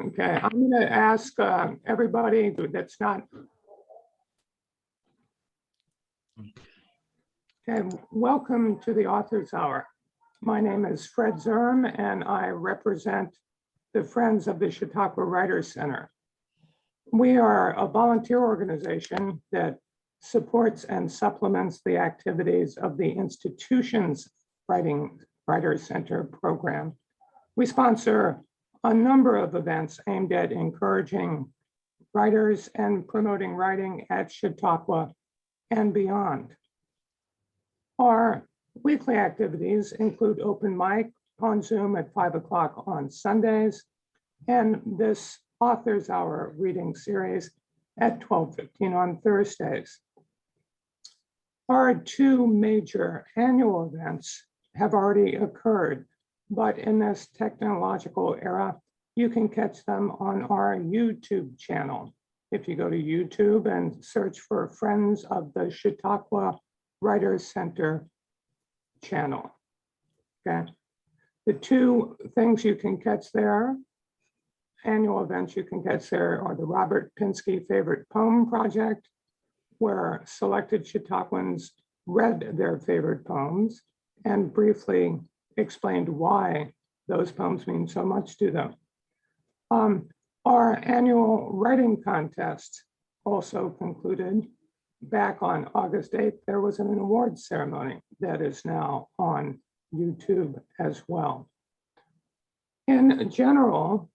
Okay, I'm going to ask everybody that's not. Okay, welcome to the Authors Hour. My name is Fred Zerm, and I represent the Friends of the Chautauqua Writers Center. We are a volunteer organization that supports and supplements the activities of the institution's Writers Center program. We sponsor a number of events aimed at encouraging writers and promoting writing at Chautauqua and beyond. Our weekly activities include open mic on Zoom at 5 o'clock on Sundays, and this Authors Hour reading series at 12:15 on Thursdays. Our two major annual events have already occurred, but in this technological era, you can catch them on our YouTube channel. If you go to YouTube and search for Friends of the Chautauqua Writers Center channel. Okay. The two things you can catch there, annual events you can catch there, are the Robert Pinsky Favorite Poem Project, where selected Chautauquans read their favorite poems and briefly explained why those poems mean so much to them. Our annual writing contest also concluded. Back on August 8th, there was an awards ceremony that is now on YouTube as well. In general,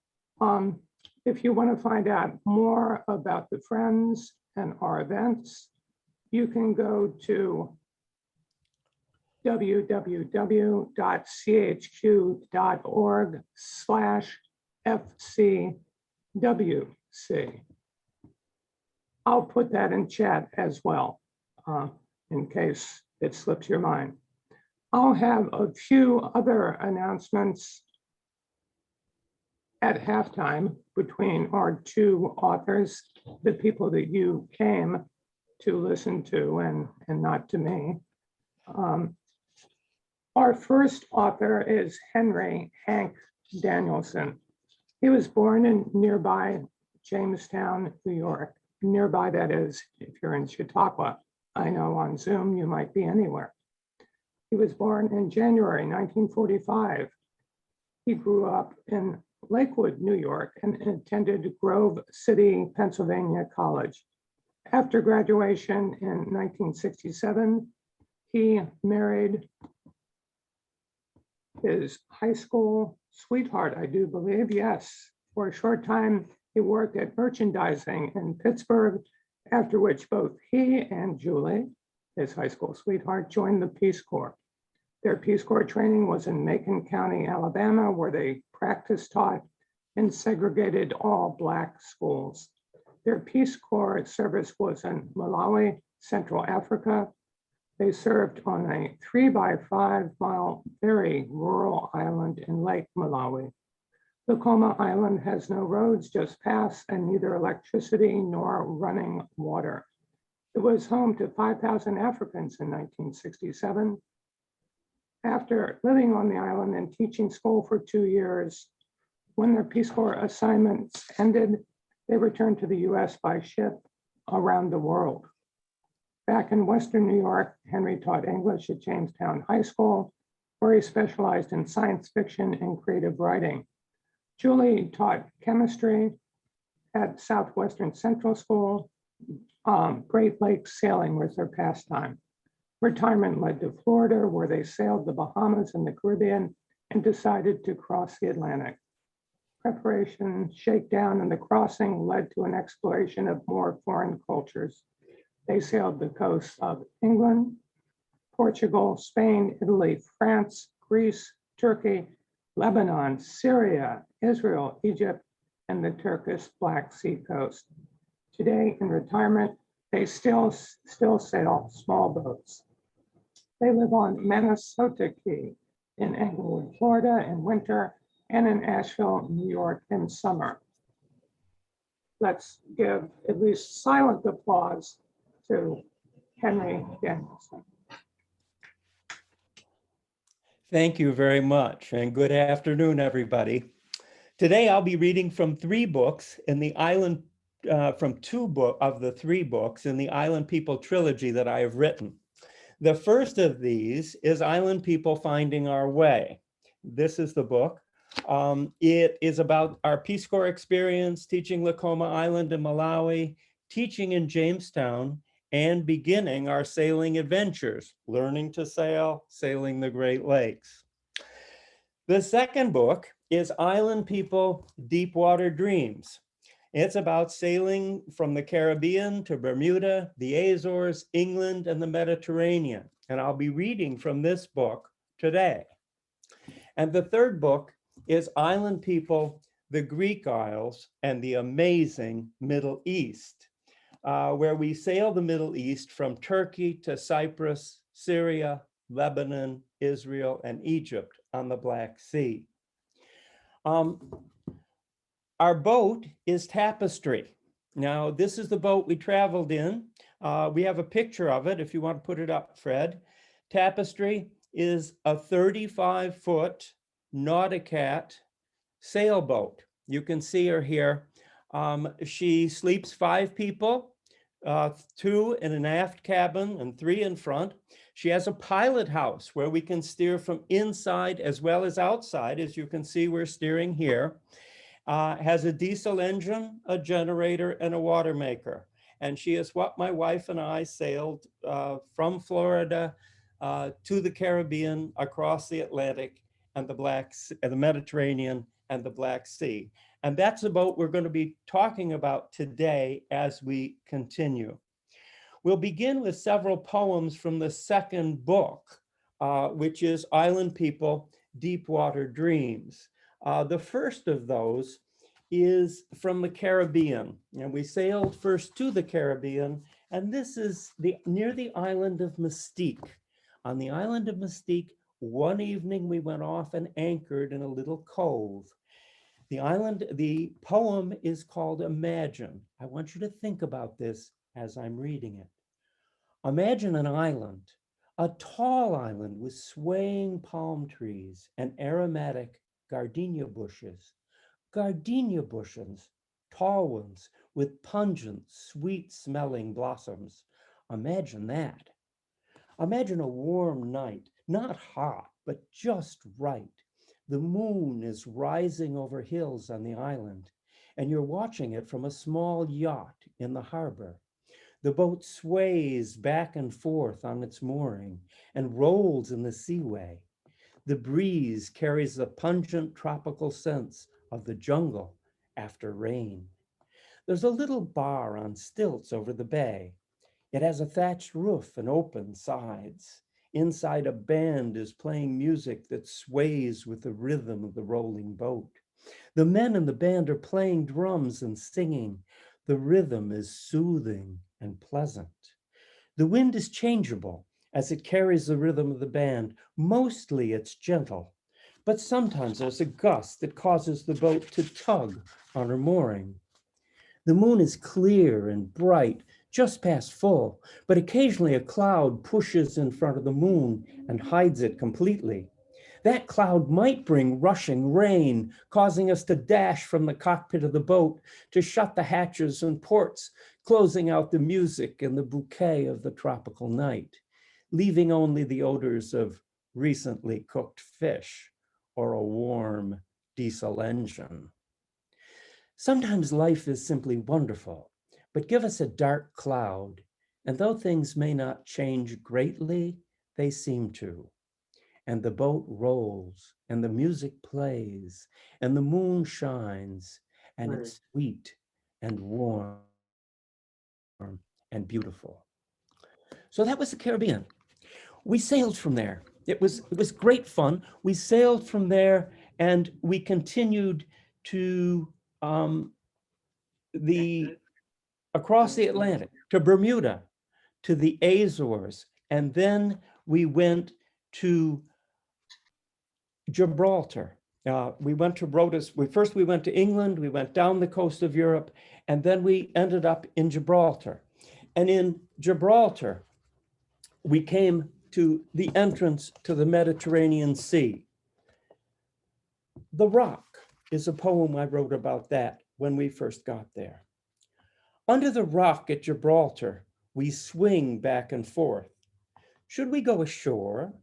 if you want to find out more about the Friends and our events, you can go to www.chq.org/FCWC. I'll put that in chat as well, in case it slips your mind. I'll have a few other announcements at halftime between our two authors, the people that you came to listen to and not to me. Our first author is Henry Hank Danielson. He was born in nearby Jamestown, New York. Nearby, that is, if you're in Chautauqua. I know on Zoom you might be anywhere. He was born in January 1945. He grew up in Lakewood, New York, and attended Grove City, Pennsylvania College. After graduation in 1967, he married his high school sweetheart, I do believe, yes. For a short time, he worked at merchandising in Pittsburgh, after which both he and Julie, his high school sweetheart, joined the Peace Corps. Their Peace Corps training was in Macon County, Alabama, where they practice taught in segregated all Black schools. Their Peace Corps service was in Malawi, Central Africa. They served on a 3-by-5-mile, very rural island in Lake Malawi. Lacoma Island has no roads, just paths, and neither electricity nor running water. It was home to 5,000 Africans in 1967. After living on the island and teaching school for 2 years, when their Peace Corps assignments ended, they returned to the US by ship around the world. Back in Western New York, Henry taught English at Jamestown High School, where he specialized in science fiction and creative writing. Julie taught chemistry at Southwestern Central School. Great Lakes sailing was their pastime. Retirement led to Florida, where they sailed the Bahamas and the Caribbean and decided to cross the Atlantic. Preparation, shakedown, and the crossing led to an exploration of more foreign cultures. They sailed the coasts of England, Portugal, Spain, Italy, France, Greece, Turkey, Lebanon, Syria, Israel, Egypt, and the Turkish Black Sea coast. Today, in retirement, they still sail small boats. They live on Minnesota Key in Englewood, Florida in winter, and in Asheville, New York in summer. Let's give at least silent applause to Henry Danielson. Thank you very much, and good afternoon, everybody. Today, I'll be reading from three books in the Island, from two of the three books in the Island People trilogy that I have written. The first of these is Island People Finding Our Way. This is the book. It is about our Peace Corps experience, teaching Lacoma Island in Malawi, teaching in Jamestown, and beginning our sailing adventures, learning to sail, sailing the Great Lakes. The second book is Island People Deepwater Dreams. It's about sailing from the Caribbean to Bermuda, the Azores, England, and the Mediterranean. And I'll be reading from this book today. And the third book is Island People, the Greek Isles, and the Amazing Middle East, where we sail the Middle East from Turkey to Cyprus, Syria, Lebanon, Israel, and Egypt on the Black Sea. Our boat is Tapestry. Now, this is the boat we traveled in. We have a picture of it if you want to put it up, Fred. Tapestry is a 35-foot Nauticat sailboat. You can see her here. She sleeps 5 people, 2 in an aft cabin and 3 in front. She has a pilot house where we can steer from inside as well as outside. As you can see, we're steering here. Has a diesel engine, a generator, and a water maker. And she is what my wife and I sailed from Florida to the Caribbean, across the Atlantic and the Mediterranean and the Black Sea. And that's the boat we're going to be talking about today as we continue. We'll begin with several poems from the second book, which is Island People, Deepwater Dreams. The first of those is from the Caribbean. And we sailed first to the Caribbean, and this is near the island of Mystique. On the island of Mystique, one evening we went off and anchored in a little cove. The poem is called Imagine. I want you to think about this as I'm reading it. Imagine an island, a tall island with swaying palm trees and aromatic gardenia bushes, tall ones with pungent, sweet-smelling blossoms. Imagine that. Imagine a warm night, not hot, but just right. The moon is rising over hills on the island, and you're watching it from a small yacht in the harbor. The boat sways back and forth on its mooring and rolls in the seaway. The breeze carries the pungent tropical scents of the jungle after rain. There's a little bar on stilts over the bay. It has a thatched roof and open sides. Inside, a band is playing music that sways with the rhythm of the rolling boat. The men in the band are playing drums and singing. The rhythm is soothing and pleasant. The wind is changeable as it carries the rhythm of the band. Mostly it's gentle, but sometimes there's a gust that causes the boat to tug on her mooring. The moon is clear and bright, just past full, but occasionally a cloud pushes in front of the moon and hides it completely. That cloud might bring rushing rain, causing us to dash from the cockpit of the boat to shut the hatches and ports, closing out the music and the bouquet of the tropical night, leaving only the odors of recently cooked fish or a warm diesel engine. Sometimes life is simply wonderful, but give us a dark cloud, and though things may not change greatly, they seem to. And the boat rolls, and the music plays, and the moon shines, and it's sweet and warm and beautiful. So that was the Caribbean. We sailed from there. It was great fun. We sailed from there, and we continued to across the Atlantic, to Bermuda, to the Azores, and then we went to Gibraltar. We went to Rhodes. First we went to England, we went down the coast of Europe, and then we ended up in Gibraltar. And in Gibraltar, we came to the entrance to the Mediterranean Sea. The Rock is a poem I wrote about that when we first got there. Under the rock at Gibraltar, we swing back and forth. Should we go ashore?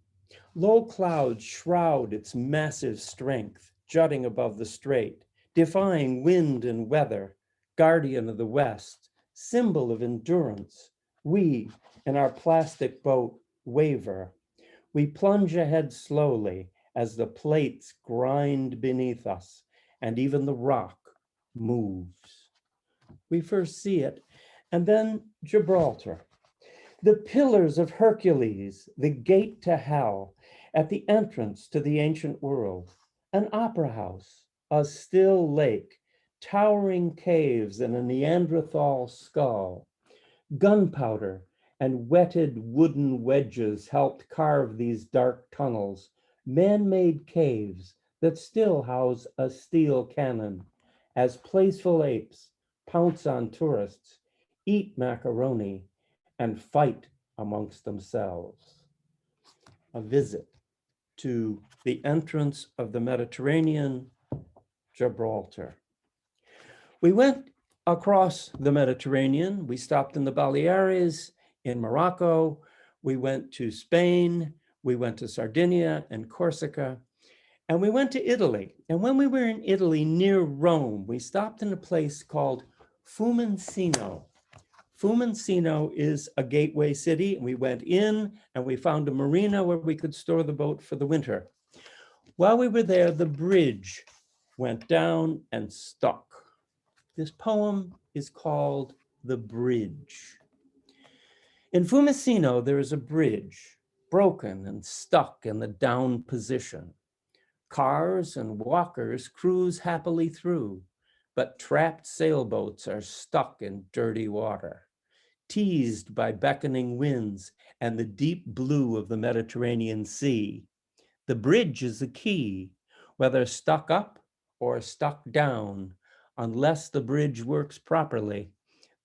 Low clouds shroud its massive strength, jutting above the strait, defying wind and weather, guardian of the West, symbol of endurance. We, in our plastic boat, waver. We plunge ahead slowly as the plates grind beneath us, and even the rock moves. We first see it, and then Gibraltar. The pillars of Hercules, the gate to hell, at the entrance to the ancient world, an opera house, a still lake, towering caves and a Neanderthal skull, gunpowder and wetted wooden wedges helped carve these dark tunnels, man-made caves that still house a steel cannon, as playful apes pounce on tourists, eat macaroni, and fight amongst themselves. A visit to the entrance of the Mediterranean, Gibraltar. We went across the Mediterranean. We stopped in the Baleares, in Morocco. We went to Spain. We went to Sardinia and Corsica. And we went to Italy. And when we were in Italy near Rome, we stopped in a place called Fiumicino. Fiumicino is a gateway city. We went in and we found a marina where we could store the boat for the winter. While we were there, the bridge went down and stuck. This poem is called The Bridge. In Fiumicino, there is a bridge, broken and stuck in the down position. Cars and walkers cruise happily through, but trapped sailboats are stuck in dirty water, teased by beckoning winds and the deep blue of the Mediterranean Sea. The bridge is the key, whether stuck up or stuck down. Unless the bridge works properly,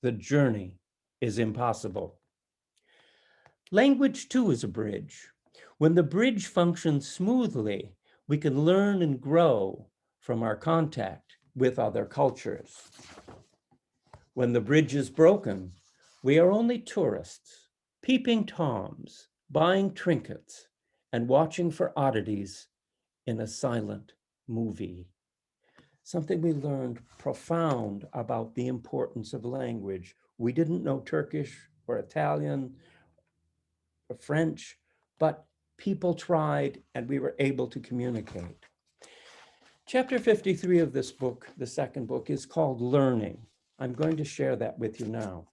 the journey is impossible. Language too is a bridge. When the bridge functions smoothly, we can learn and grow from our contact with other cultures. When the bridge is broken, we are only tourists, peeping toms, buying trinkets, and watching for oddities in a silent movie. Something we learned profound about the importance of language. We didn't know Turkish or Italian or French, but people tried and we were able to communicate. Chapter 53 of this book, the second book, is called Learning. I'm going to share that with you now.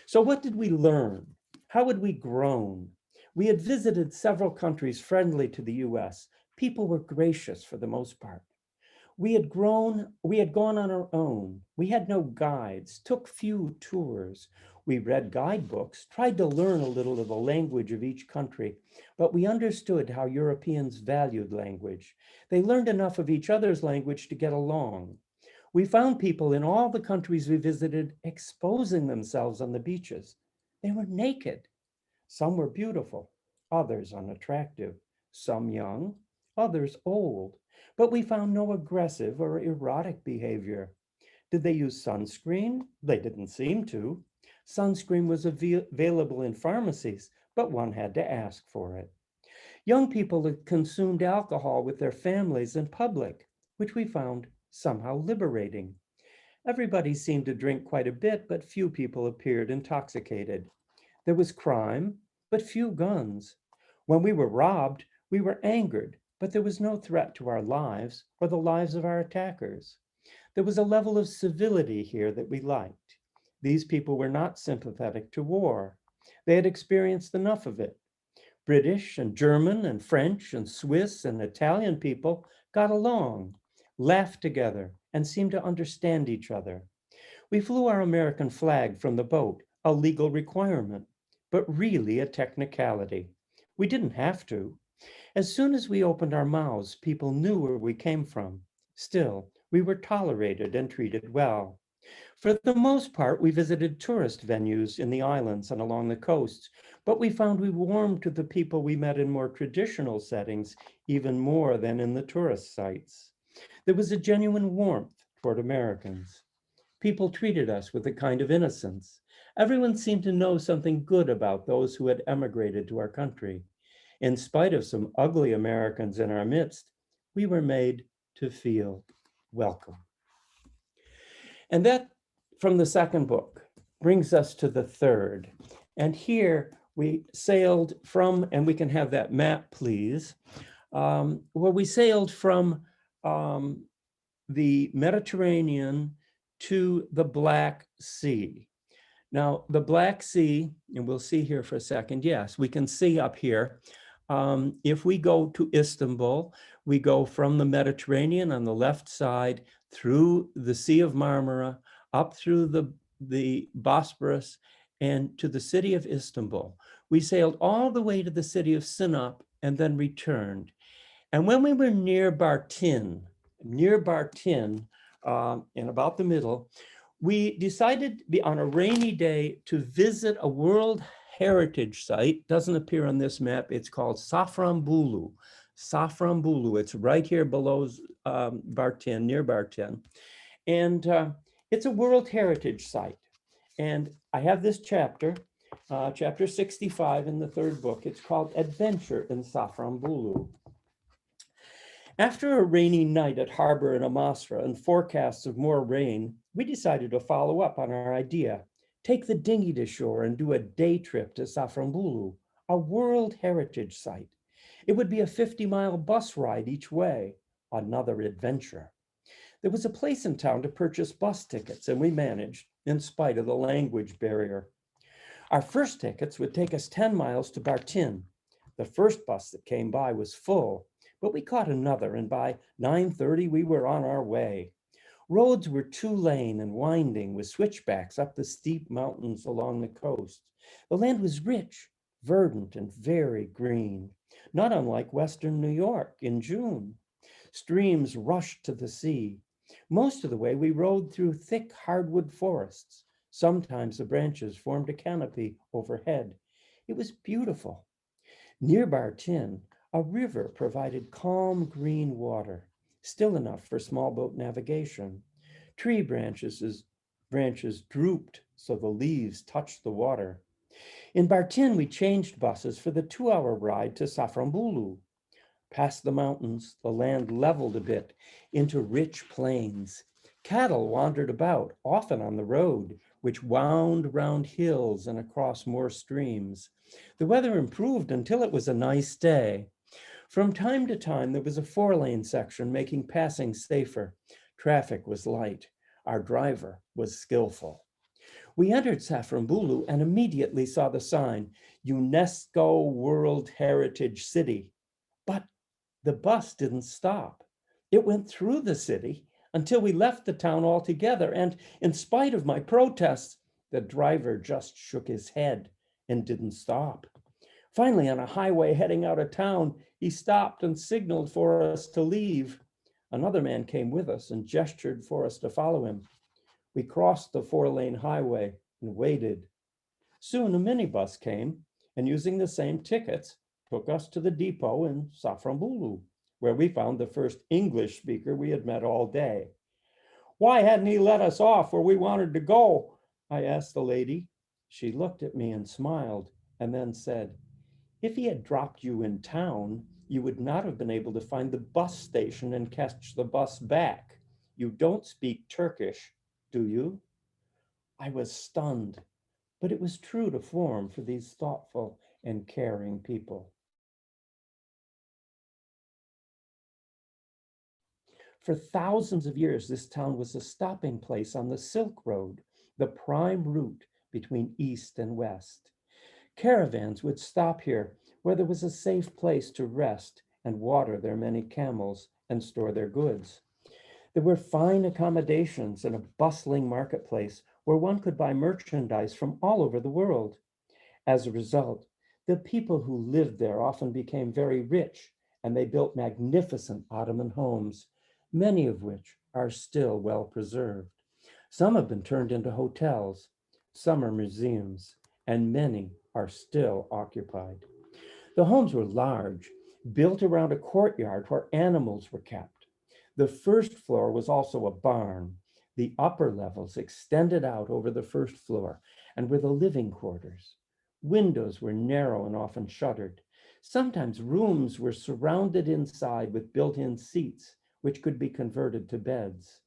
So what did we learn? How had we grown? We had visited several countries friendly to the US. People were gracious for the most part. We had gone on our own. We had no guides, took few tours. We read guidebooks, tried to learn a little of the language of each country, but we understood how Europeans valued language. They learned enough of each other's language to get along. We found people in all the countries we visited exposing themselves on the beaches. They were naked. Some were beautiful, others unattractive, some young, others old. But we found no aggressive or erotic behavior. Did they use sunscreen? They didn't seem to. Sunscreen was available in pharmacies, but one had to ask for it. Young people consumed alcohol with their families in public, which we found somehow liberating. Everybody seemed to drink quite a bit, but few people appeared intoxicated. There was crime, but few guns. When we were robbed, we were angered, but there was no threat to our lives or the lives of our attackers. There was a level of civility here that we liked. These people were not sympathetic to war. They had experienced enough of it. British and German and French and Swiss and Italian people got along, laughed together, and seemed to understand each other. We flew our American flag from the boat, a legal requirement, but really a technicality. We didn't have to. As soon as we opened our mouths, people knew where we came from. Still, we were tolerated and treated well. For the most part, we visited tourist venues in the islands and along the coasts, but we found we warmed to the people we met in more traditional settings even more than in the tourist sites. There was a genuine warmth toward Americans. People treated us with a kind of innocence. Everyone seemed to know something good about those who had emigrated to our country. In spite of some ugly Americans in our midst, we were made to feel welcome. And that, from the second book, brings us to the third. And here we sailed from, and we can have that map, please, where we sailed from the Mediterranean to the Black Sea. Now, the Black Sea, and we'll see here for a second, yes, we can see up here. If we go to Istanbul, we go from the Mediterranean on the left side through the Sea of Marmara, up through the Bosporus, and to the city of Istanbul. We sailed all the way to the city of Sinop and then returned. And when we were near Bartin, in about the middle, we decided on a rainy day to visit a World Heritage Site. Doesn't appear on this map. It's called Saframbulu. Saframbulu. It's right here below Bartin, near Bartin. And it's a World Heritage Site. And I have this chapter, chapter 65 in the third book. It's called Adventure in Saframbulu. After a rainy night at harbor in Amasra and forecasts of more rain, we decided to follow up on our idea, take the dinghy to shore and do a day trip to Saframbulu, a World Heritage Site. It would be a 50-mile bus ride each way, another adventure. There was a place in town to purchase bus tickets, and we managed, in spite of the language barrier. Our first tickets would take us 10 miles to Bartin. The first bus that came by was full, but we caught another, and by 9:30 we were on our way. Roads were 2-lane and winding with switchbacks up the steep mountains along the coast. The land was rich, verdant, and very green, not unlike Western New York in June. Streams rushed to the sea. Most of the way we rode through thick hardwood forests. Sometimes the branches formed a canopy overhead. It was beautiful. Near Bartin, a river provided calm green water, still enough for small boat navigation. Tree branches drooped so the leaves touched the water. In Bartin, we changed buses for the 2-hour ride to Saframbulu. Past the mountains, the land leveled a bit into rich plains. Cattle wandered about, often on the road, which wound round hills and across more streams. The weather improved until it was a nice day. From time to time, there was a 4-lane section making passing safer. Traffic was light. Our driver was skillful. We entered Saframbulu and immediately saw the sign, UNESCO World Heritage City. But the bus didn't stop. It went through the city until we left the town altogether. And in spite of my protests, the driver just shook his head and didn't stop. Finally, on a highway heading out of town, he stopped and signaled for us to leave. Another man came with us and gestured for us to follow him. We crossed the 4-lane highway and waited. Soon a minibus came and, using the same tickets, took us to the depot in Saframbulu, where we found the first English speaker we had met all day. Why hadn't he let us off where we wanted to go? I asked the lady. She looked at me and smiled and then said, if he had dropped you in town, you would not have been able to find the bus station and catch the bus back. You don't speak Turkish, do you? I was stunned, but it was true to form for these thoughtful and caring people. For thousands of years, this town was a stopping place on the Silk Road, the prime route between East and West. Caravans would stop here where there was a safe place to rest and water their many camels and store their goods. There were fine accommodations and a bustling marketplace where one could buy merchandise from all over the world. As a result, the people who lived there often became very rich, and they built magnificent Ottoman homes, many of which are still well preserved. Some have been turned into hotels, some are museums, and many are still occupied. The homes were large, built around a courtyard where animals were kept. The first floor was also a barn. The upper levels extended out over the first floor and were the living quarters. Windows were narrow and often shuttered. Sometimes rooms were surrounded inside with built-in seats, which could be converted to beds.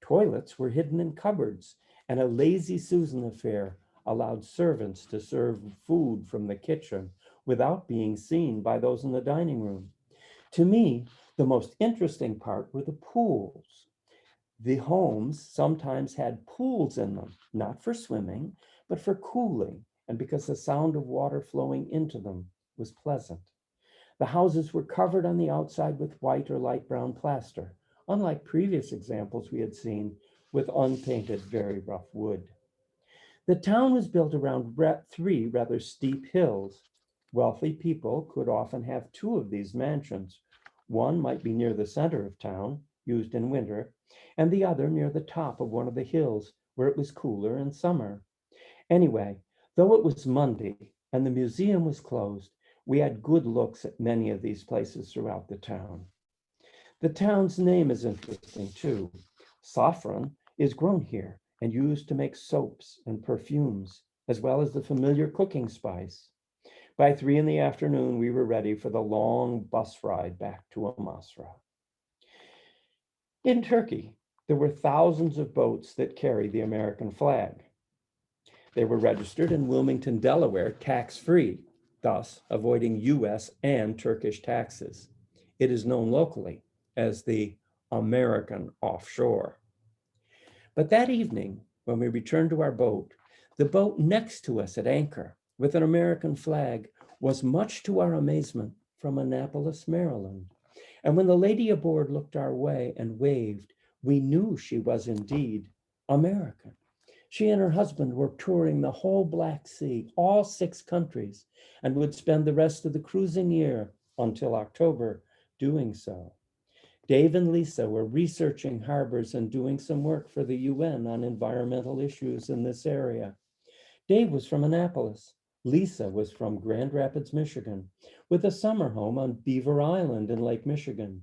Toilets were hidden in cupboards, and a lazy Susan affair allowed servants to serve food from the kitchen without being seen by those in the dining room. To me, the most interesting part were the pools. The homes sometimes had pools in them, not for swimming, but for cooling, and because the sound of water flowing into them was pleasant. The houses were covered on the outside with white or light brown plaster, unlike previous examples we had seen with unpainted, very rough wood. The town was built around three rather steep hills. Wealthy people could often have two of these mansions. One might be near the center of town, used in winter, and the other near the top of one of the hills where it was cooler in summer. Anyway, though it was Monday and the museum was closed, we had good looks at many of these places throughout the town. The town's name is interesting too. Saffron is grown here and used to make soaps and perfumes, as well as the familiar cooking spice. By 3 p.m, we were ready for the long bus ride back to Amasra. In Turkey, there were thousands of boats that carried the American flag. They were registered in Wilmington, Delaware, tax-free, thus avoiding US and Turkish taxes. It is known locally as the American offshore. But that evening, when we returned to our boat, the boat next to us at anchor with an American flag was, much to our amazement, from Annapolis, Maryland. And when the lady aboard looked our way and waved, we knew she was indeed American. She and her husband were touring the whole Black Sea, all 6 countries, and would spend the rest of the cruising year until October doing so. Dave and Lisa were researching harbors and doing some work for the UN on environmental issues in this area. Dave was from Annapolis. Lisa was from Grand Rapids, Michigan, with a summer home on Beaver Island in Lake Michigan.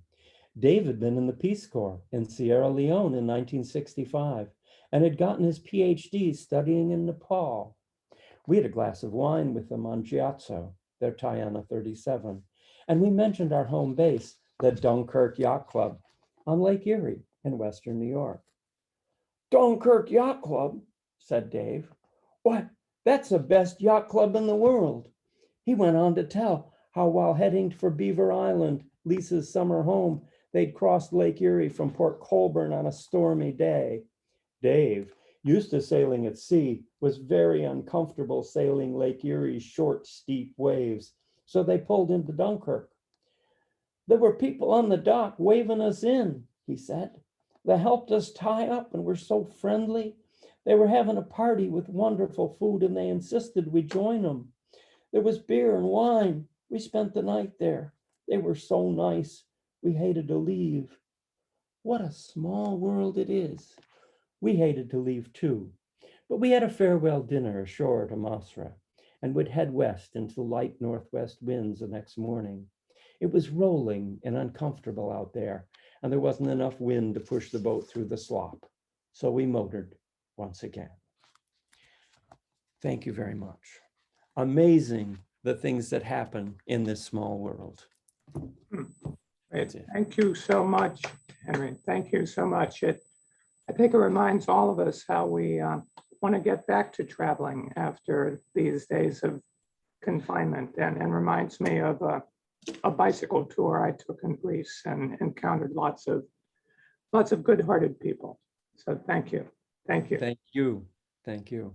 Dave had been in the Peace Corps in Sierra Leone in 1965 and had gotten his PhD studying in Nepal. We had a glass of wine with them on Giazzo, their Tiana 37, and we mentioned our home base, the Dunkirk Yacht Club on Lake Erie in Western New York. Dunkirk Yacht Club, said Dave. Why, that's the best yacht club in the world. He went on to tell how while heading for Beaver Island, Lisa's summer home, they'd crossed Lake Erie from Port Colborne on a stormy day. Dave, used to sailing at sea, was very uncomfortable sailing Lake Erie's short, steep waves, so they pulled into Dunkirk. There were people on the dock waving us in, he said. They helped us tie up and were so friendly. They were having a party with wonderful food and they insisted we join them. There was beer and wine. We spent the night there. They were so nice. We hated to leave. What a small world it is. We hated to leave too, but we had a farewell dinner ashore at Amasra and would head west into light northwest winds the next morning. It was rolling and uncomfortable out there, and there wasn't enough wind to push the boat through the slop, so we motored once again. Thank you very much. Amazing the things that happen in this small world. Thank you so much, Henry. Thank you so much. I think it reminds all of us how we want to get back to traveling after these days of confinement, and reminds me of a bicycle tour I took in Greece and encountered lots of good-hearted people. So thank you. Thank you. Thank you. Thank you.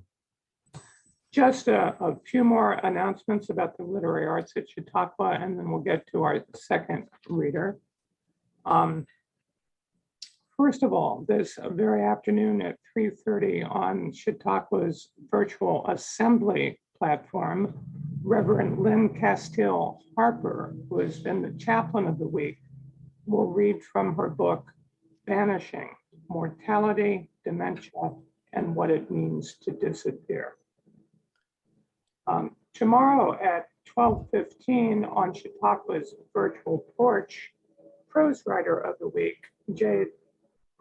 Just a few more announcements about the literary arts at Chautauqua, and then we'll get to our second reader. First of all, this very afternoon at 3:30 on Chautauqua's virtual assembly platform, Reverend Lynn Castile Harper, who has been the chaplain of the week, will read from her book, Vanishing: Mortality, Dementia, and What It Means to Disappear. Tomorrow at 12:15 on Chautauqua's virtual porch, prose writer of the week, Jade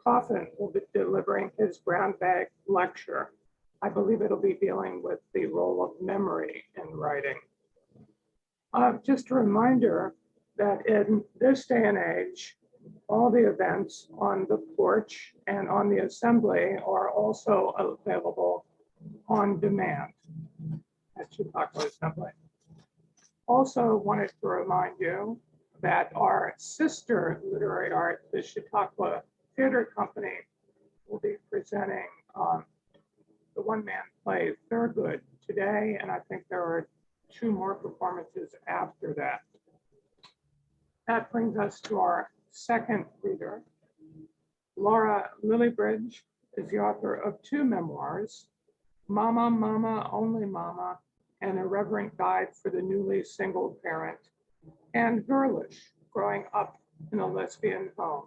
Coffin, will be delivering his brown bag lecture. I believe it'll be dealing with the role of memory in writing. Just a reminder that in this day and age, all the events on the porch and on the assembly are also available on demand at Chautauqua Assembly. Also wanted to remind you that our sister literary art, the Chautauqua Theater Company, will be presenting the one-man play Thurgood today, and I think there are 2 more performances after that. That brings us to our second reader. Lara Lillibridge is the author of 2 memoirs, Mama, Mama, Only Mama, An Irreverent Guide for the Newly Single Parent, and Girlish, Growing Up in a Lesbian Home.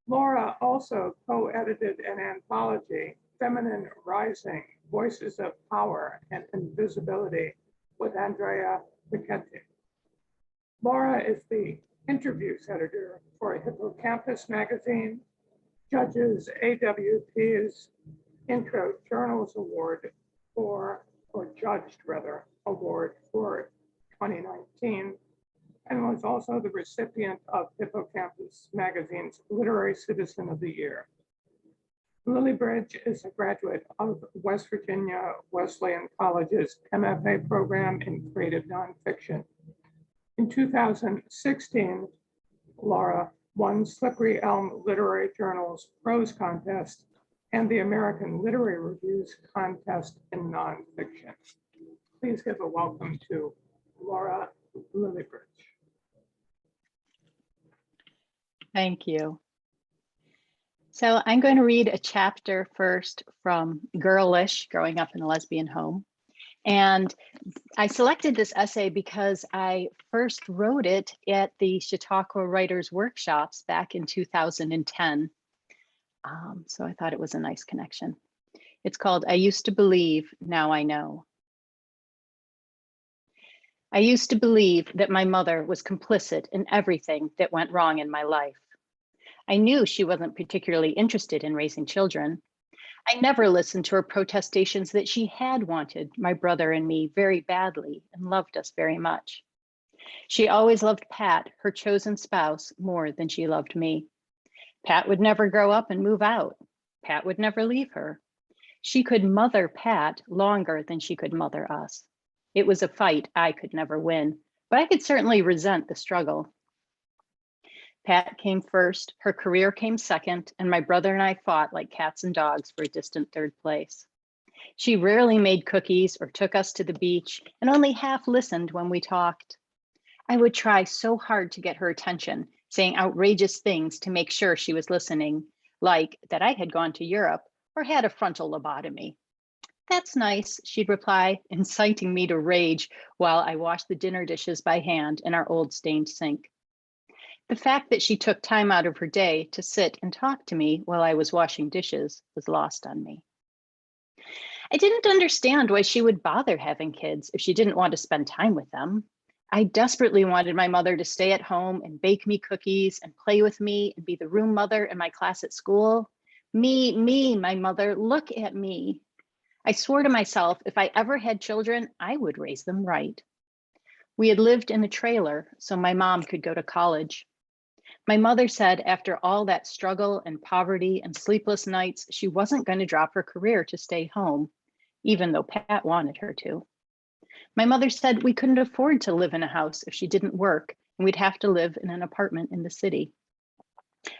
Lara also co-edited an anthology, Feminine Rising, Voices of Power and Invisibility, with Andrea Piketty. Lara is the interviews editor for Hippocampus magazine, judges AWP's Intro Journals Award or judged rather, award for 2019, and was also the recipient of Hippocampus magazine's Literary Citizen of the Year. Lillybridge is a graduate of West Virginia Wesleyan College's MFA program in creative nonfiction. In 2016, Lara won Slippery Elm Literary Journal's Prose Contest and the American Literary Reviews Contest in Nonfiction. Please give a welcome to Lara Lillibridge. Thank you. So I'm going to read a chapter first from Girlish, Growing Up in a Lesbian Home. And I selected this essay because I first wrote it at the Chautauqua Writers Workshops back in 2010. So I thought it was a nice connection. It's called I Used to Believe, Now I Know. I used to believe that my mother was complicit in everything that went wrong in my life. I knew she wasn't particularly interested in raising children. I never listened to her protestations that she had wanted my brother and me very badly and loved us very much. She always loved Pat, her chosen spouse, more than she loved me. Pat would never grow up and move out. Pat would never leave her. She could mother Pat longer than she could mother us. It was a fight I could never win, but I could certainly resent the struggle. Pat came first, her career came second, and my brother and I fought like cats and dogs for a distant third place. She rarely made cookies or took us to the beach and only half listened when we talked. I would try so hard to get her attention, saying outrageous things to make sure she was listening, like that I had gone to Europe or had a frontal lobotomy. That's nice, she'd reply, inciting me to rage while I washed the dinner dishes by hand in our old stained sink. The fact that she took time out of her day to sit and talk to me while I was washing dishes was lost on me. I didn't understand why she would bother having kids if she didn't want to spend time with them. I desperately wanted my mother to stay at home and bake me cookies and play with me and be the room mother in my class at school. Me, my mother, look at me. I swore to myself if I ever had children, I would raise them right. We had lived in a trailer so my mom could go to college. My mother said after all that struggle and poverty and sleepless nights, she wasn't going to drop her career to stay home, even though Pat wanted her to. My mother said we couldn't afford to live in a house if she didn't work, and we'd have to live in an apartment in the city.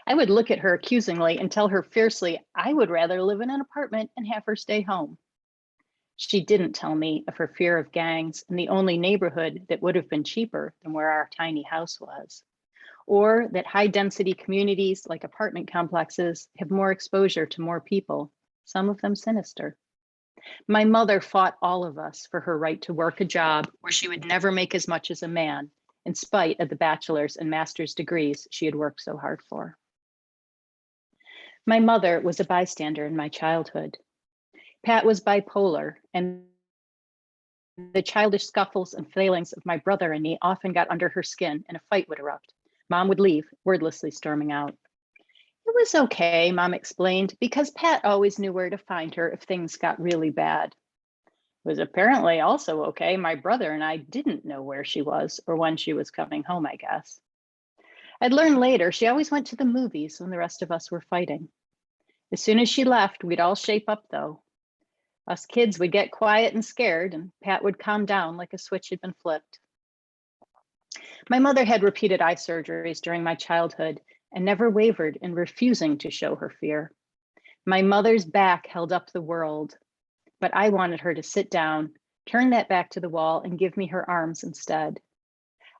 I would look at her accusingly and tell her fiercely I would rather live in an apartment and have her stay home. She didn't tell me of her fear of gangs in the only neighborhood that would have been cheaper than where our tiny house was, or that high-density communities like apartment complexes have more exposure to more people, some of them sinister. My mother fought all of us for her right to work a job where she would never make as much as a man, in spite of the bachelor's and master's degrees she had worked so hard for. My mother was a bystander in my childhood. Pat was bipolar, and the childish scuffles and failings of my brother and me often got under her skin and a fight would erupt. Mom would leave, wordlessly storming out. It was okay, Mom explained, because Pat always knew where to find her if things got really bad. It was apparently also okay my brother and I didn't know where she was or when she was coming home, I guess. I'd learned later she always went to the movies when the rest of us were fighting. As soon as she left, we'd all shape up, though. Us kids would get quiet and scared, and Pat would calm down like a switch had been flipped. My mother had repeated eye surgeries during my childhood and never wavered in refusing to show her fear. My mother's back held up the world, but I wanted her to sit down, turn that back to the wall, and give me her arms instead.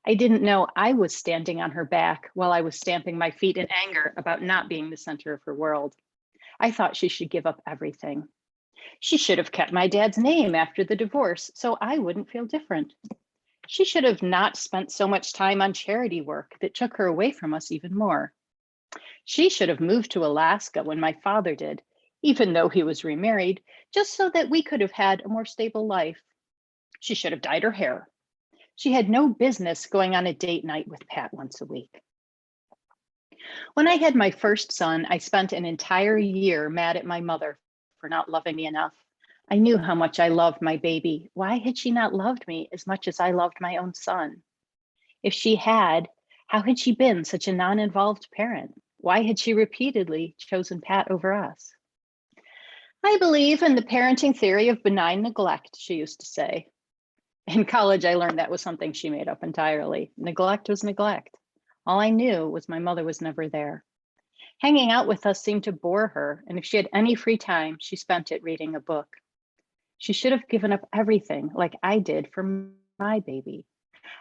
I didn't know I was standing on her back while I was stamping my feet in anger about not being the center of her world. I thought she should give up everything. She should have kept my dad's name after the divorce so I wouldn't feel different. She should have not spent so much time on charity work that took her away from us even more. She should have moved to Alaska when my father did, even though he was remarried, just so that we could have had a more stable life. She should have dyed her hair. She had no business going on a date night with Pat once a week. When I had my first son, I spent an entire year mad at my mother for not loving me enough. I knew how much I loved my baby. Why had she not loved me as much as I loved my own son? If she had, how had she been such a non-involved parent? Why had she repeatedly chosen Pat over us? I believe in the parenting theory of benign neglect, she used to say. In college, I learned that was something she made up entirely. Neglect was neglect. All I knew was my mother was never there. Hanging out with us seemed to bore her, and if she had any free time, she spent it reading a book. She should have given up everything like I did for my baby.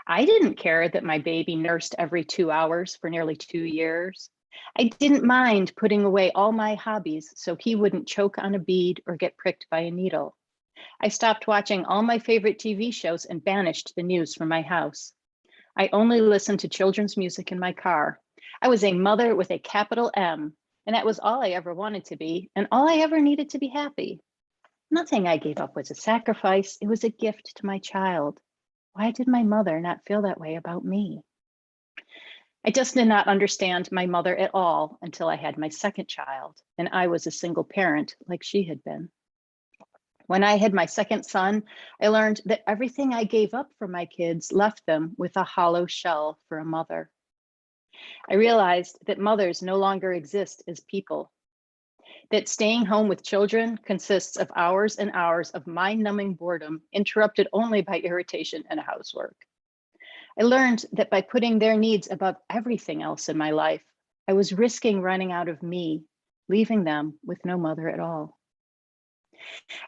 I didn't care that my baby nursed every 2 hours for nearly 2 years. I didn't mind putting away all my hobbies so he wouldn't choke on a bead or get pricked by a needle. I stopped watching all my favorite TV shows and banished the news from my house. I only listened to children's music in my car. I was a mother with a capital M, and that was all I ever wanted to be, and all I ever needed to be happy. Nothing I gave up was a sacrifice. It was a gift to my child. Why did my mother not feel that way about me? I just did not understand my mother at all until I had my second child, and I was a single parent like she had been. When I had my second son, I learned that everything I gave up for my kids left them with a hollow shell for a mother. I realized that mothers no longer exist as people, that staying home with children consists of hours and hours of mind-numbing boredom, interrupted only by irritation and housework. I learned that by putting their needs above everything else in my life, I was risking running out of me, leaving them with no mother at all.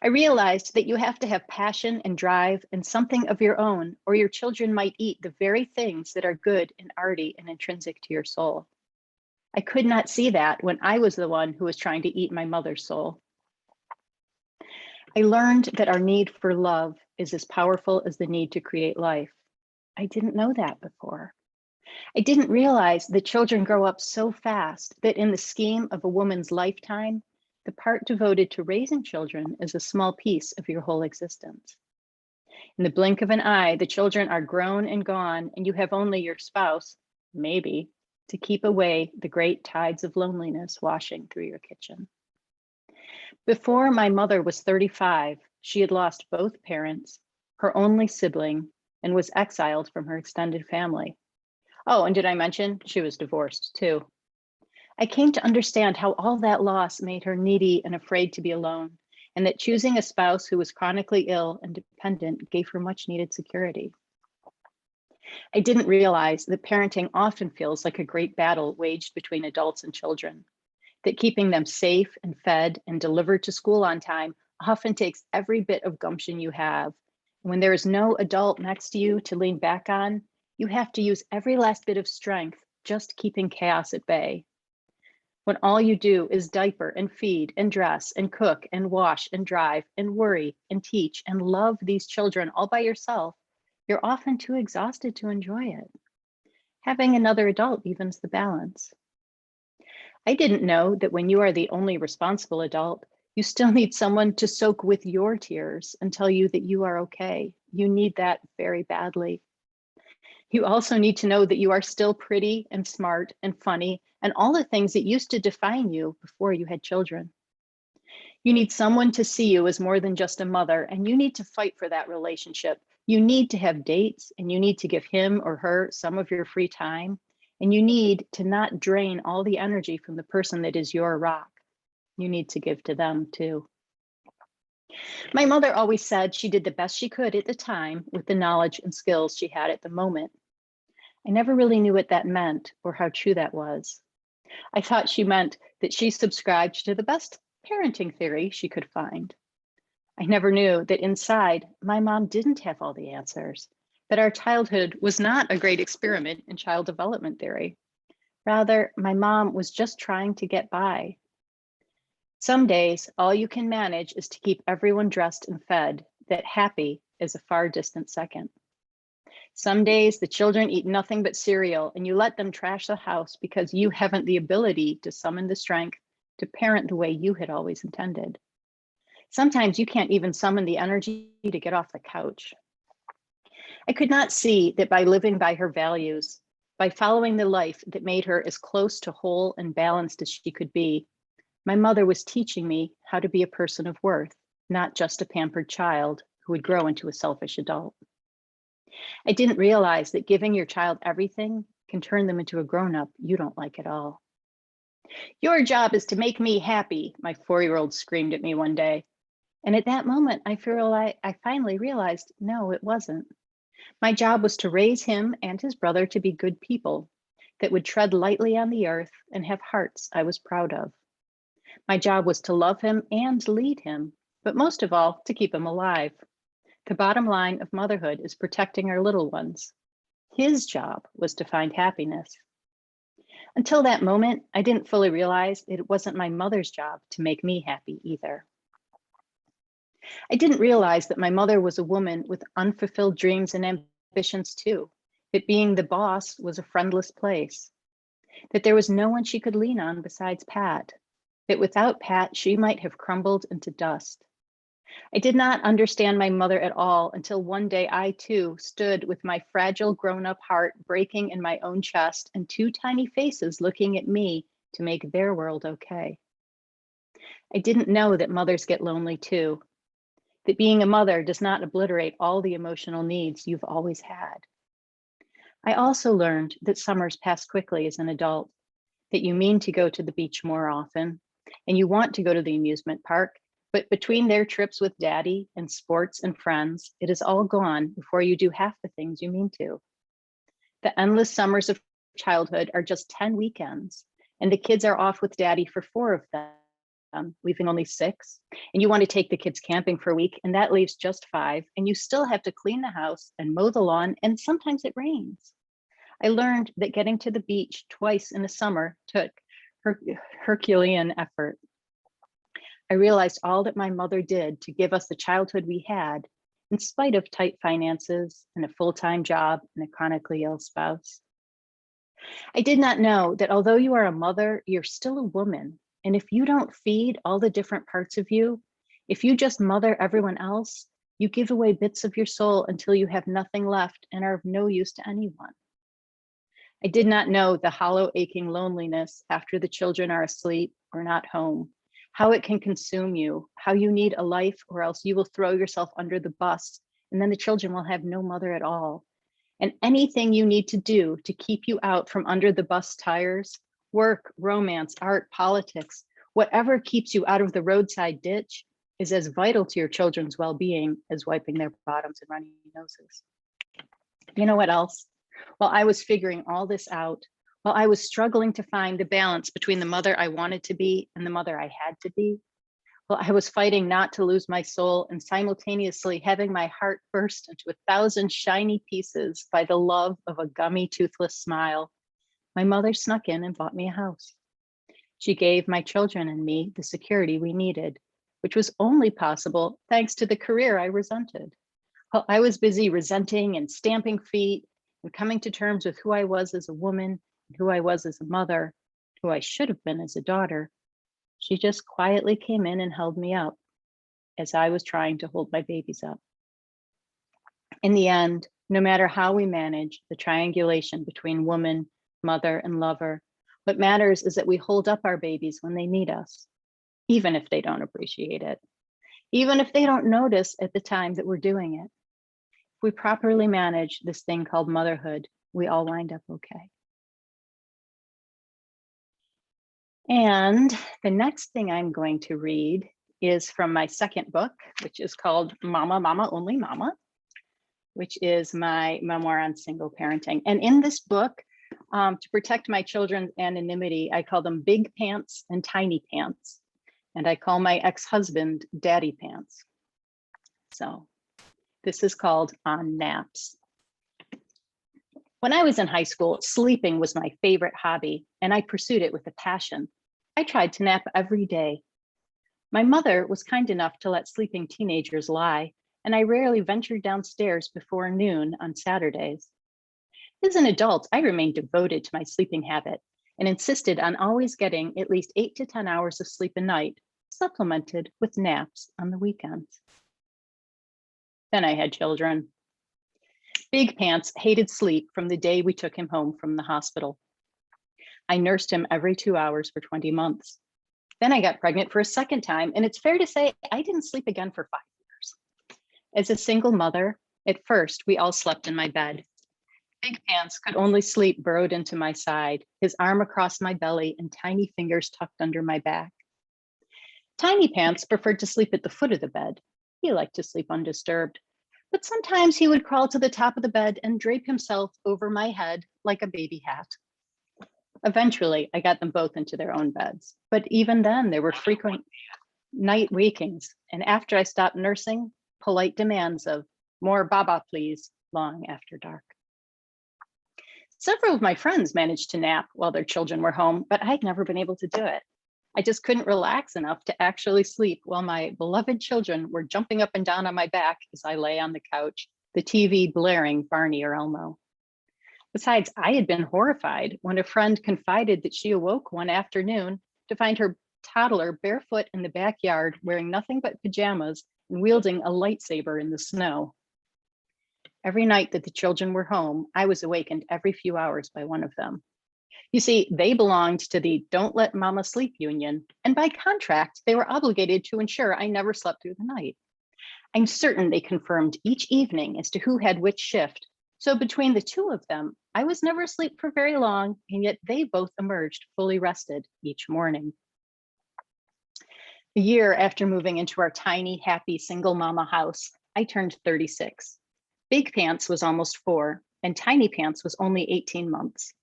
I realized that you have to have passion and drive and something of your own, or your children might eat the very things that are good and arty and intrinsic to your soul. I could not see that when I was the one who was trying to eat my mother's soul. I learned that our need for love is as powerful as the need to create life. I didn't know that before. I didn't realize that children grow up so fast that in the scheme of a woman's lifetime, the part devoted to raising children is a small piece of your whole existence. In the blink of an eye, the children are grown and gone, and you have only your spouse, maybe, to keep away the great tides of loneliness washing through your kitchen. Before my mother was 35, she had lost both parents, her only sibling, and was exiled from her extended family. Oh, and did I mention she was divorced too? I came to understand how all that loss made her needy and afraid to be alone, and that choosing a spouse who was chronically ill and dependent gave her much needed security. I didn't realize that parenting often feels like a great battle waged between adults and children, that keeping them safe and fed and delivered to school on time often takes every bit of gumption you have. When there is no adult next to you to lean back on, you have to use every last bit of strength just keeping chaos at bay. When all you do is diaper and feed and dress and cook and wash and drive and worry and teach and love these children all by yourself, you're often too exhausted to enjoy it. Having another adult evens the balance. I didn't know that when you are the only responsible adult, you still need someone to soak with your tears and tell you that you are okay. You need that very badly. You also need to know that you are still pretty and smart and funny and all the things that used to define you before you had children. You need someone to see you as more than just a mother, and you need to fight for that relationship. You need to have dates, and you need to give him or her some of your free time, and you need to not drain all the energy from the person that is your rock. You need to give to them too. My mother always said she did the best she could at the time with the knowledge and skills she had at the moment. I never really knew what that meant or how true that was. I thought she meant that she subscribed to the best parenting theory she could find. I never knew that inside, my mom didn't have all the answers, that our childhood was not a great experiment in child development theory. Rather, my mom was just trying to get by. Some days, all you can manage is to keep everyone dressed and fed, that happy is a far distant second. Some days, the children eat nothing but cereal, and you let them trash the house because you haven't the ability to summon the strength to parent the way you had always intended. Sometimes you can't even summon the energy to get off the couch. I could not see that by living by her values, by following the life that made her as close to whole and balanced as she could be, my mother was teaching me how to be a person of worth, not just a pampered child who would grow into a selfish adult. I didn't realize that giving your child everything can turn them into a grown-up you don't like at all. Your job is to make me happy, my 4-year-old screamed at me one day. And at that moment, I finally realized, no, it wasn't. My job was to raise him and his brother to be good people that would tread lightly on the earth and have hearts I was proud of. My job was to love him and lead him, but most of all, to keep him alive. The bottom line of motherhood is protecting our little ones. His job was to find happiness. Until that moment, I didn't fully realize it wasn't my mother's job to make me happy either. I didn't realize that my mother was a woman with unfulfilled dreams and ambitions too, that being the boss was a friendless place, that there was no one she could lean on besides Pat, that without Pat, she might have crumbled into dust. I did not understand my mother at all until one day I too stood with my fragile grown-up heart breaking in my own chest and 2 tiny faces looking at me to make their world okay. I didn't know that mothers get lonely too, that being a mother does not obliterate all the emotional needs you've always had. I also learned that summers pass quickly as an adult, that you mean to go to the beach more often, and you want to go to the amusement park, but between their trips with daddy and sports and friends, it is all gone before you do half the things you mean to. The endless summers of childhood are just 10 weekends, and the kids are off with daddy for 4 of them, leaving only 6. And you want to take the kids camping for a week, and that leaves just 5, and you still have to clean the house and mow the lawn, and sometimes it rains. I learned that getting to the beach twice in the summer took Herculean effort. I realized all that my mother did to give us the childhood we had, in spite of tight finances and a full-time job and a chronically ill spouse. I did not know that although you are a mother, you're still a woman. And if you don't feed all the different parts of you, if you just mother everyone else, you give away bits of your soul until you have nothing left and are of no use to anyone. I did not know the hollow, aching loneliness after the children are asleep or not home, how it can consume you, how you need a life or else you will throw yourself under the bus and then the children will have no mother at all. And anything you need to do to keep you out from under the bus tires, work, romance, art, politics, whatever keeps you out of the roadside ditch is as vital to your children's well-being as wiping their bottoms and running noses. You know what else? While I was figuring all this out, while I was struggling to find the balance between the mother I wanted to be and the mother I had to be, while I was fighting not to lose my soul and simultaneously having my heart burst into 1,000 shiny pieces by the love of a gummy, toothless smile, my mother snuck in and bought me a house. She gave my children and me the security we needed, which was only possible thanks to the career I resented. While I was busy resenting and stamping feet and coming to terms with who I was as a woman, who I was as a mother, who I should have been as a daughter, she just quietly came in and held me up as I was trying to hold my babies up. In the end, No matter how we manage the triangulation between woman, mother, and lover, what matters is that we hold up our babies when they need us, even if they don't appreciate it, even if they don't notice at the time that we're doing it. If we properly manage this thing called motherhood, we all wind up okay. And the next thing I'm going to read is from my second book, which is called Mama, Mama, Only Mama, which is my memoir on single parenting. And in this book, to protect my children's anonymity, I call them Big Pants and Tiny Pants. And I call my ex-husband Daddy Pants. So this is called On Naps. When I was in high school, sleeping was my favorite hobby, and I pursued it with a passion. I tried to nap every day. My mother was kind enough to let sleeping teenagers lie, and I rarely ventured downstairs before noon on Saturdays. As an adult, I remained devoted to my sleeping habit and insisted on always getting at least 8 to 10 hours of sleep a night, supplemented with naps on the weekends. Then I had children. Big Pants hated sleep from the day we took him home from the hospital. I nursed him every 2 hours for 20 months. Then I got pregnant for a second time, and it's fair to say I didn't sleep again for 5 years. As a single mother, at first, we all slept in my bed. Big Pants could only sleep burrowed into my side, his arm across my belly and tiny fingers tucked under my back. Tiny Pants preferred to sleep at the foot of the bed. He liked to sleep undisturbed, but sometimes he would crawl to the top of the bed and drape himself over my head like a baby hat. Eventually, I got them both into their own beds, but even then there were frequent night wakings, and after I stopped nursing, polite demands of more baba, please, long after dark. Several of my friends managed to nap while their children were home, but I'd never been able to do it. I just couldn't relax enough to actually sleep while my beloved children were jumping up and down on my back as I lay on the couch, the TV blaring Barney or Elmo. Besides, I had been horrified when a friend confided that she awoke one afternoon to find her toddler barefoot in the backyard, wearing nothing but pajamas and wielding a lightsaber in the snow. Every night that the children were home, I was awakened every few hours by one of them. You see, they belonged to the Don't Let Mama Sleep Union, and by contract, they were obligated to ensure I never slept through the night. I'm certain they confirmed each evening as to who had which shift. So between the two of them, I was never asleep for very long, and yet they both emerged fully rested each morning. A year after moving into our tiny, happy single mama house, I turned 36. Big Pants was almost 4, and Tiny Pants was only 18 months.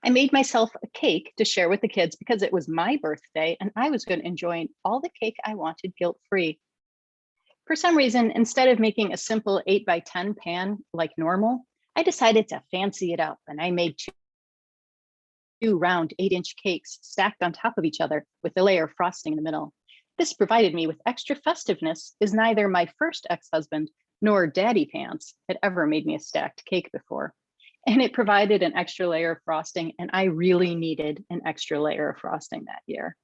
I made myself a cake to share with the kids because it was my birthday and I was going to enjoy all the cake I wanted guilt-free. For some reason, instead of making a simple 8 by 10 pan like normal, I decided to fancy it up, and I made two round 8-inch cakes stacked on top of each other with a layer of frosting in the middle. This provided me with extra festiveness, as neither my first ex-husband nor Daddy Pants had ever made me a stacked cake before. And it provided an extra layer of frosting, and I really needed an extra layer of frosting that year.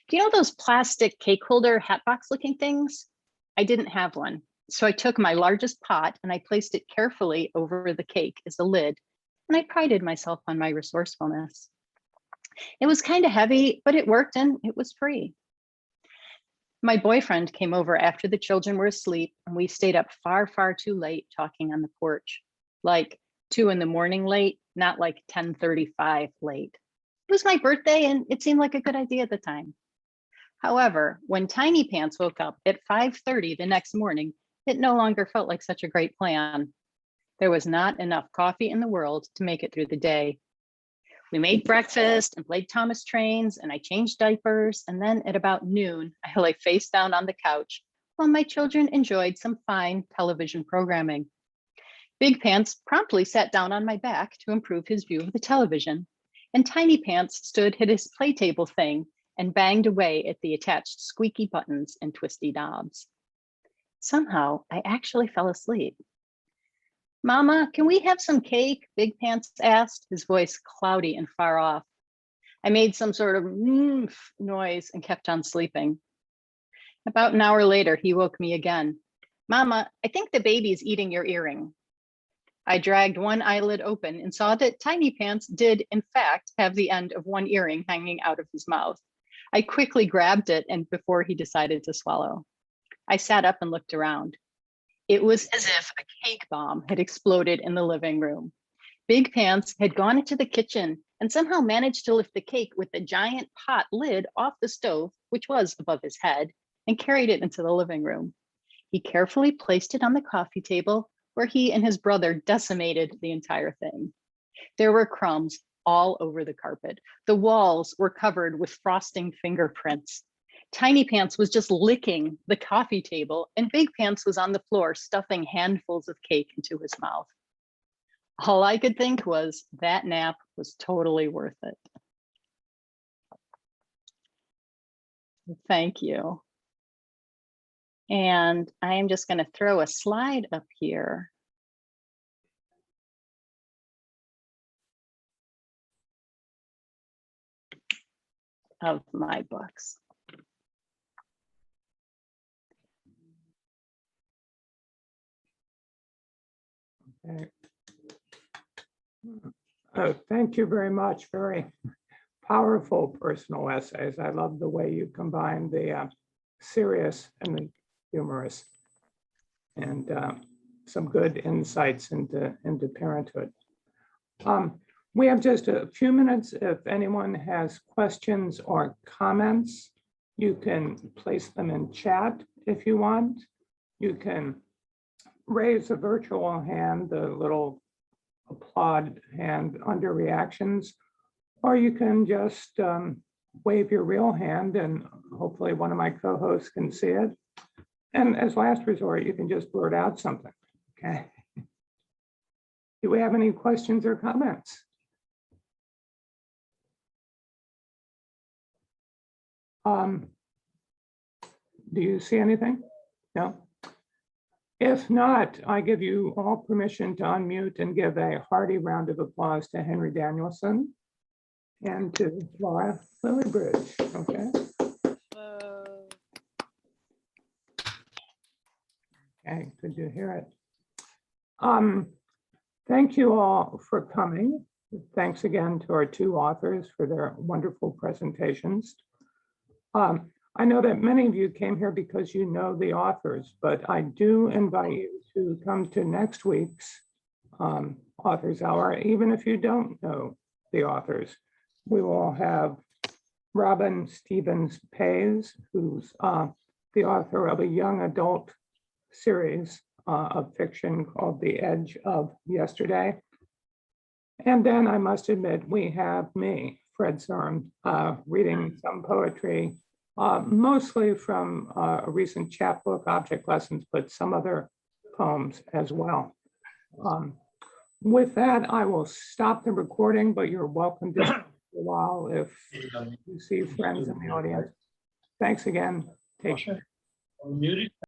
Do you know those plastic cake holder hatbox looking things? I didn't have one. So I took my largest pot and I placed it carefully over the cake as a lid, and I prided myself on my resourcefulness. It was kind of heavy, but it worked and it was free. My boyfriend came over after the children were asleep, and we stayed up far, far too late talking on the porch, like 2 a.m. late, not like 10:35 late. It was my birthday and it seemed like a good idea at the time. However, when Tiny Pants woke up at 5:30 the next morning, it no longer felt like such a great plan. There was not enough coffee in the world to make it through the day. We made breakfast and played Thomas Trains, and I changed diapers, and then at about noon, I lay face down on the couch while my children enjoyed some fine television programming. Big Pants promptly sat down on my back to improve his view of the television, and Tiny Pants stood at his play table thing and banged away at the attached squeaky buttons and twisty knobs. Somehow, I actually fell asleep. "Mama, can we have some cake?" Big Pants asked, his voice cloudy and far off. I made some sort of noise and kept on sleeping. About an hour later, he woke me again. "Mama, I think the baby's eating your earring." I dragged one eyelid open and saw that Tiny Pants did, in fact, have the end of one earring hanging out of his mouth. I quickly grabbed it and before he decided to swallow. I sat up and looked around. It was as if a cake bomb had exploded in the living room. Big Pants had gone into the kitchen and somehow managed to lift the cake with the giant pot lid off the stove, which was above his head, and carried it into the living room. He carefully placed it on the coffee table where he and his brother decimated the entire thing. There were crumbs all over the carpet. The walls were covered with frosting fingerprints. Tiny Pants was just licking the coffee table, and Big Pants was on the floor stuffing handfuls of cake into his mouth. All I could think was that nap was totally worth it. Thank you. And I am just going to throw a slide up here. Of my books. Okay. Oh, thank you very much. Very powerful personal essays. I love the way you combine the serious and the humorous, and some good insights into parenthood. We have just a few minutes. If anyone has questions or comments, you can place them in chat if you want. You can raise a virtual hand, the little applaud hand under reactions, or you can just wave your real hand and hopefully one of my co-hosts can see it. And as last resort, you can just blurt out something, okay? Do we have any questions or comments? Do you see anything? No? If not, I give you all permission to unmute and give a hearty round of applause to Henry Danielson and to Lara Lillibridge, okay? Okay, good to hear it. Thank you all for coming. Thanks again to our two authors for their wonderful presentations. I know that many of you came here because you know the authors, but I do invite you to come to next week's Authors Hour, even if you don't know the authors. We will have Robin Stevens Pays, who's the author of a young adult series of fiction called The Edge of Yesterday. And then I must admit, we have me, Fred Zorn, reading some poetry, mostly from a recent chapbook, Object Lessons, but some other poems as well. With that, I will stop the recording, but you're welcome to stay a while if you see friends in the audience. Thanks again. Take care.